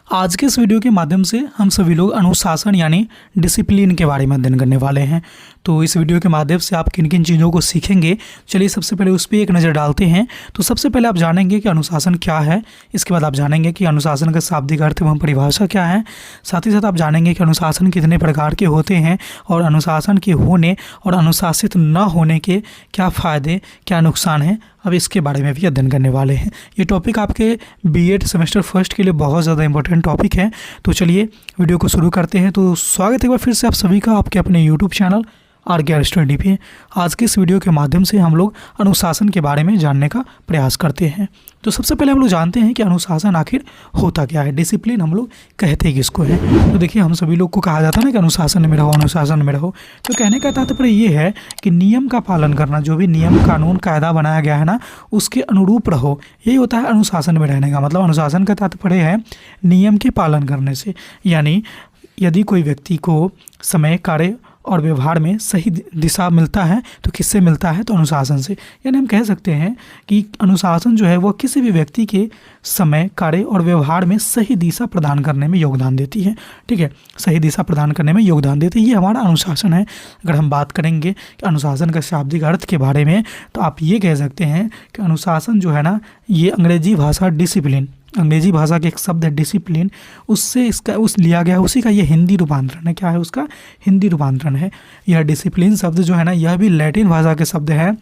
आज के इस वीडियो के माध्यम से हम सभी लोग अनुशासन यानी डिसिप्लिन के बारे में अध्ययन करने वाले हैं। तो इस वीडियो के माध्यम से आप किन किन चीज़ों को सीखेंगे, चलिए सबसे पहले उस पर एक नज़र डालते हैं। तो सबसे पहले आप जानेंगे कि अनुशासन क्या है। इसके बाद आप जानेंगे कि अनुशासन का शाब्दिक अर्थ एवं परिभाषा क्या है। साथ ही साथ आप जानेंगे कि अनुशासन कितने प्रकार के होते हैं और अनुशासन के होने और अनुशासित न होने के क्या फ़ायदे क्या नुकसान हैं, अब इसके बारे में भी अध्ययन करने वाले हैं। ये टॉपिक आपके बीएड सेमेस्टर फर्स्ट के लिए बहुत ज़्यादा इंपॉर्टेंट टॉपिक है। तो चलिए वीडियो को शुरू करते हैं। तो स्वागत है एक बार फिर से आप सभी का आपके अपने यूट्यूब चैनल RK स्टडी पे। आज के इस वीडियो के माध्यम से हम लोग अनुशासन के बारे में जानने का प्रयास करते हैं। तो सबसे पहले हम लोग जानते हैं कि अनुशासन आखिर होता क्या है, डिसिप्लिन हम लोग कहते किसको है। तो देखिए, हम सभी लोग को कहा जाता है ना कि अनुशासन में रहो, अनुशासन में रहो। तो कहने का तात्पर्य ये है कि नियम का पालन करना, जो भी नियम कानून कायदा बनाया गया है ना, उसके अनुरूप रहो, यही होता है अनुशासन में रहने का मतलब। अनुशासन का तात्पर्य है नियम के पालन करने से, यानी यदि कोई व्यक्ति को समय, कार्य और व्यवहार में सही दिशा मिलता है तो किससे मिलता है, तो अनुशासन से। यानी हम कह सकते हैं कि अनुशासन जो है वो किसी भी व्यक्ति के समय, कार्य और व्यवहार में सही दिशा प्रदान करने में योगदान देती है। ठीक है, सही दिशा प्रदान करने में योगदान देती है, ये हमारा अनुशासन है। अगर हम बात करेंगे कि अनुशासन का शाब्दिक अर्थ के बारे में, तो आप ये कह सकते हैं कि अनुशासन जो है ना, ये अंग्रेजी भाषा डिसिप्लिन, अंग्रेजी भाषा के एक शब्द है डिसिप्लिन, उससे इसका लिया गया, उसी का ये हिंदी रूपांतरण है। क्या है उसका? हिंदी रूपांतरण है। यह डिसिप्लिन शब्द जो है ना, यह भी लैटिन भाषा के शब्द है,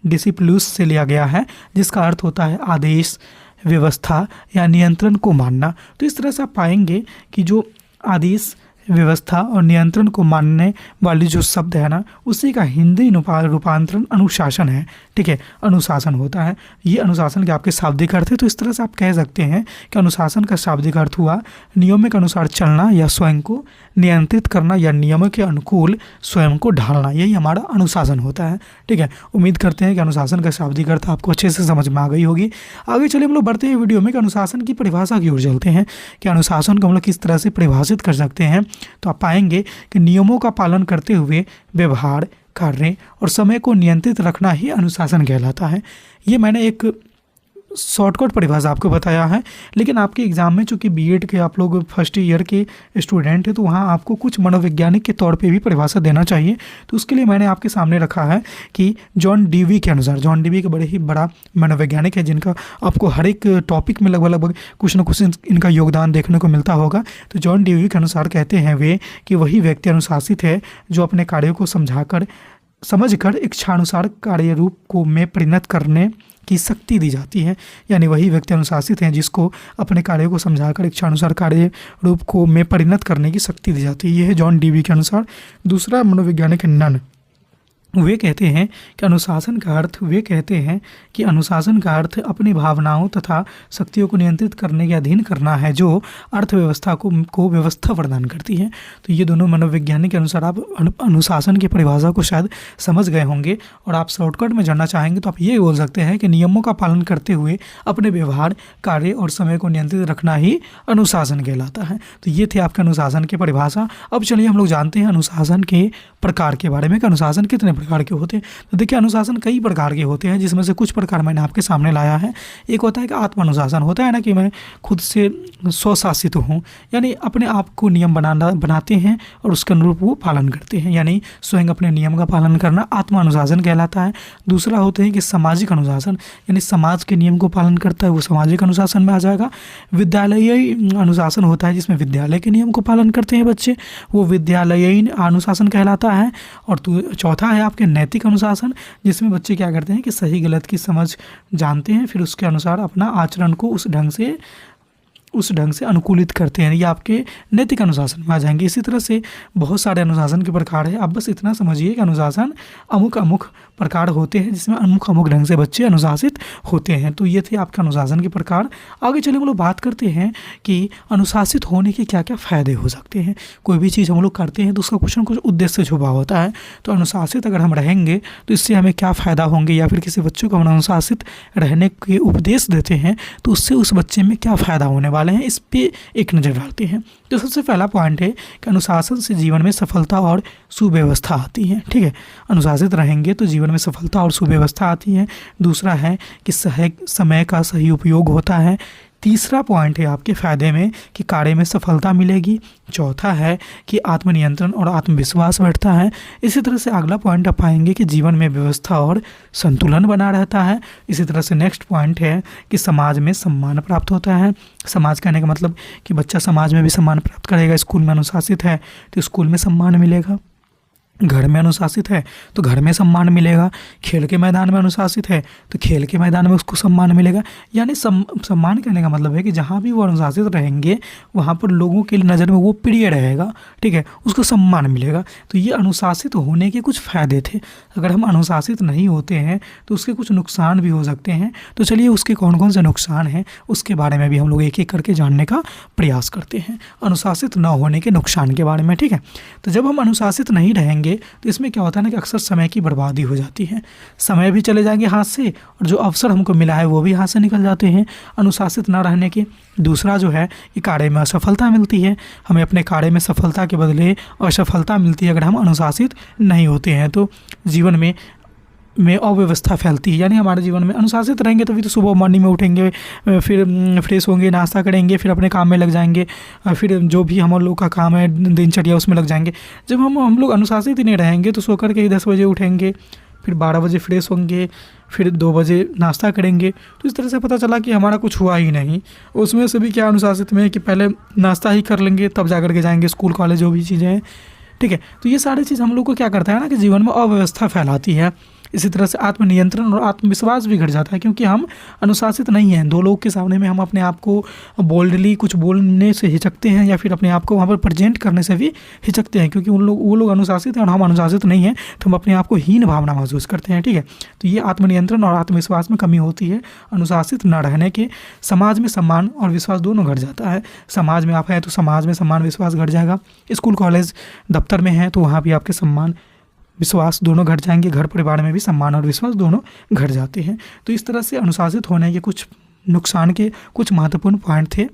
डिसिप्लुस से लिया गया है, जिसका अर्थ होता है आदेश, व्यवस्था या नियंत्रण को मानना। तो इस तरह से आप पाएंगे कि जो आदेश, व्यवस्था और नियंत्रण को मानने वाली जो शब्द है ना, उसी का हिंदी रूपांतरण अनुशासन है। ठीक है, अनुशासन होता है। ये अनुशासन के आपके शाब्दिक अर्थ है। तो इस तरह से आप कह सकते हैं कि अनुशासन का शाब्दिक अर्थ हुआ नियमों के अनुसार चलना या स्वयं को नियंत्रित करना या नियमों के अनुकूल स्वयं को ढालना, यही हमारा अनुशासन होता है। ठीक है, उम्मीद करते हैं कि अनुशासन का शाब्दिक अर्थ आपको अच्छे से समझ में आ गई होगी। आगे चलिए हम लोग बढ़ते हैं वीडियो में कि अनुशासन की परिभाषा की ओर चलते हैं कि अनुशासन को हम लोग किस तरह से परिभाषित कर सकते हैं। तो आप पाएंगे कि नियमों का पालन करते हुए व्यवहार, कार्य और समय को नियंत्रित रखना ही अनुशासन कहलाता है। ये मैंने एक शॉर्टकट परिभाषा आपको बताया है, लेकिन आपके एग्जाम में चूंकि बीएड के आप लोग फर्स्ट ईयर के स्टूडेंट हैं, तो वहाँ आपको कुछ मनोवैज्ञानिक के तौर पे भी परिभाषा देना चाहिए। तो उसके लिए मैंने आपके सामने रखा है कि जॉन डीवी के अनुसार, जॉन डीवी के बड़े ही बड़ा मनोवैज्ञानिक है, जिनका आपको हर एक टॉपिक में लगभग कुछ न कुछ इनका योगदान देखने को मिलता होगा। तो जॉन डीवी के अनुसार कहते हैं वे कि वही व्यक्ति अनुशासित है जो अपने कार्यों को समझकर इच्छानुसार कार्य रूप को में परिणत करने की शक्ति दी जाती है। यानी वही व्यक्ति अनुशासित हैं जिसको अपने कार्य को समझाकर इच्छानुसार कार्य रूप को में परिणत करने की शक्ति दी जाती है। यह है जॉन डीवी के अनुसार। दूसरा मनोवैज्ञानिक नन, वे कहते हैं कि अनुशासन का अर्थ अपनी भावनाओं तथा शक्तियों को नियंत्रित करने के अधीन करना है, जो अर्थव्यवस्था को व्यवस्था प्रदान करती है। तो ये दोनों मनोवैज्ञानिक के अनुसार आप अनुशासन की परिभाषा को शायद समझ गए होंगे। और आप शॉर्टकट में जानना चाहेंगे तो आप ये बोल सकते हैं कि नियमों का पालन करते हुए अपने व्यवहार, कार्य और समय को नियंत्रित रखना ही अनुशासन कहलाता है। तो ये थे आपके अनुशासन की परिभाषा। अब चलिए हम लोग जानते हैं अनुशासन के प्रकार के बारे में कि अनुशासन कितने प्रकार के होते हैं। तो देखिए, अनुशासन कई प्रकार के होते हैं, जिसमें से कुछ प्रकार मैंने आपके सामने लाया है। एक होता है कि आत्म अनुशासन, होता है ना कि मैं खुद से स्वशासित हूँ, यानी अपने आप को नियम बनाते हैं और उसके अनुरूप वो पालन करते हैं, यानी स्वयं अपने नियम का पालन करना आत्म अनुशासन कहलाता है। दूसरा होते हैं कि सामाजिक अनुशासन, यानी समाज के नियम को पालन करता है, वो सामाजिक अनुशासन में आ जाएगा। विद्यालयीय अनुशासन होता है जिसमें विद्यालय के नियम को पालन करते हैं बच्चे, वो विद्यालयीन अनुशासन कहलाता है। और चौथा है आपके नैतिक अनुशासन, जिसमें बच्चे क्या करते हैं कि सही गलत की समझ जानते हैं, फिर उसके अनुसार अपना आचरण को उस ढंग से अनुकूलित करते हैं। ये आपके नैतिक अनुशासन में आ जाएंगे। इसी तरह से बहुत सारे अनुशासन के प्रकार है। आप बस इतना समझिए कि अनुशासन अमुक प्रकार होते हैं, जिसमें अमुक ढंग से बच्चे अनुशासित होते हैं। तो ये थे आपके अनुशासन के प्रकार। आगे चलिए हम लोग बात करते हैं कि अनुशासित होने के क्या क्या फ़ायदे हो सकते हैं। कोई भी चीज़ हम लोग करते हैं तो उसका कुछ न कुछ उद्देश्य छुपा होता है। तो अनुशासित अगर हम रहेंगे तो इससे हमें क्या फ़ायदा होंगे, या फिर किसी बच्चों को हम अनुशासित रहने के उपदेश देते हैं तो उससे उस बच्चे में क्या फ़ायदा होने वाले हैं, इस पे एक नज़र डालते हैं। तो सबसे पहला पॉइंट है कि अनुशासन से जीवन में सफलता और सुव्यवस्था आती है। ठीक है, अनुशासित रहेंगे तो जीवन में सफलता और सुव्यवस्था आती है। दूसरा है कि समय का सही उपयोग होता है। तीसरा पॉइंट है आपके फ़ायदे में कि कार्य में सफलता मिलेगी। चौथा है कि आत्मनियंत्रण और आत्मविश्वास बढ़ता है। इसी तरह से अगला पॉइंट आप पाएंगे कि जीवन में व्यवस्था और संतुलन बना रहता है। इसी तरह से नेक्स्ट पॉइंट है कि समाज में सम्मान प्राप्त होता है। समाज कहने का मतलब कि बच्चा समाज में भी सम्मान प्राप्त करेगा। स्कूल में अनुशासित है तो स्कूल में सम्मान मिलेगा, घर में अनुशासित है तो घर में सम्मान मिलेगा, खेल के मैदान में अनुशासित है तो खेल के मैदान में उसको सम्मान मिलेगा। यानी सम्मान कहने का मतलब है कि जहाँ भी वो अनुशासित रहेंगे वहाँ पर लोगों की नज़र में वो प्रिय रहेगा, ठीक है, उसको सम्मान मिलेगा। तो ये अनुशासित होने के कुछ फ़ायदे थे। अगर हम अनुशासित नहीं होते हैं तो उसके कुछ नुकसान भी हो सकते हैं। तो चलिए उसके कौन कौन से नुकसान हैं उसके बारे में भी हम लोग एक एक करके जानने का प्रयास करते हैं, अनुशासित न होने के नुकसान के बारे में, ठीक है। तो जब हम अनुशासित नहीं रहेंगे तो इसमें क्या होता है ना कि अक्सर समय की बर्बादी हो जाती है, समय भी चले जाएंगे हाथ से और जो अवसर हमको मिला है वो भी हाथ से निकल जाते हैं अनुशासित ना रहने के। दूसरा जो है कि कार्य में असफलता मिलती है, हमें अपने कार्य में सफलता के बदले असफलता मिलती है अगर हम अनुशासित नहीं होते हैं। तो जीवन में अव्यवस्था फैलती है। यानी हमारे जीवन में अनुशासित रहेंगे तभी तो सुबह मॉर्निंग में उठेंगे, फिर फ्रेश होंगे, नाश्ता करेंगे, फिर अपने काम में लग जाएंगे, फिर जो भी हम लोग का काम है दिनचर्या उसमें लग जाएंगे। जब हम लोग अनुशासित ही नहीं रहेंगे तो सो करके ही 10 बजे उठेंगे, फिर 12 बजे फ्रेश होंगे, फिर 2 बजे नाश्ता करेंगे। तो इस तरह से पता चला कि हमारा कुछ हुआ ही नहीं। उसमें से भी क्या अनुशासित में कि पहले नाश्ता ही कर लेंगे तब जा कर के जाएंगे स्कूल कॉलेज जो भी चीज़ें हैं, ठीक है। तो ये सारी चीज़ हम लोग को क्या करता है ना कि जीवन में अव्यवस्था फैलाती है। इसी तरह से आत्मनियंत्रण और आत्मविश्वास भी घट जाता है क्योंकि हम अनुशासित नहीं हैं। दो लोग के सामने में हम अपने आप को बोल्डली कुछ बोलने से हिचकते हैं या फिर अपने आप को वहाँ पर प्रेजेंट करने से भी हिचकते हैं क्योंकि वो लोग अनुशासित हैं और हम अनुशासित नहीं हैं, तो हम अपने आप को हीन भावना महसूस करते हैं, ठीक है। तो ये आत्मनियंत्रण और आत्मविश्वास में कमी होती है अनुशासित न रहने के। समाज में सम्मान और विश्वास दोनों घट जाता है। समाज में आप हैं तो समाज में सम्मान विश्वास घट जाएगा। स्कूल कॉलेज दफ्तर में हैं तो वहाँ भी आपके सम्मान विश्वास दोनों घट जाएंगे। घर परिवार में भी सम्मान और विश्वास दोनों घट जाते हैं। तो इस तरह से अनुशासित होने के कुछ नुकसान के कुछ महत्वपूर्ण पॉइंट थे।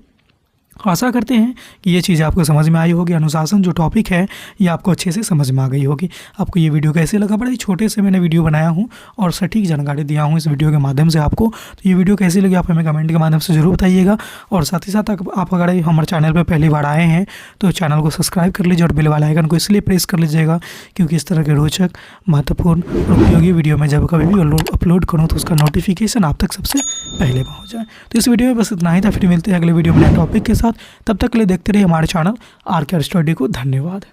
आशा करते हैं कि ये चीज़ आपको समझ में आई होगी। अनुशासन जो टॉपिक है ये आपको अच्छे से समझ में आ गई होगी। आपको ये वीडियो कैसे लगा? बड़ा ही छोटे से मैंने वीडियो बनाया हूँ और सटीक जानकारी दिया हूँ इस वीडियो के माध्यम से आपको। तो ये वीडियो कैसी लगी आप हमें कमेंट के माध्यम से ज़रूर बताइएगा। और साथ ही साथ आप अगर हमारे चैनल पर पहली बार आए हैं तो चैनल को सब्सक्राइब कर लीजिए और बेल वाला आइकन को इसलिए प्रेस कर लीजिएगा क्योंकि इस तरह के रोचक, महत्वपूर्ण और उपयोगी वीडियो में जब कभी भी अपलोड करूँ तो उसका नोटिफिकेशन आप तक सबसे पहले पहुँच जाए। तो इस वीडियो में बस इतना ही था। फिर मिलते हैं अगले वीडियो में नए टॉपिक के साथ। तब तक के लिए देखते रहिए हमारे चैनल RK स्टडी को। धन्यवाद।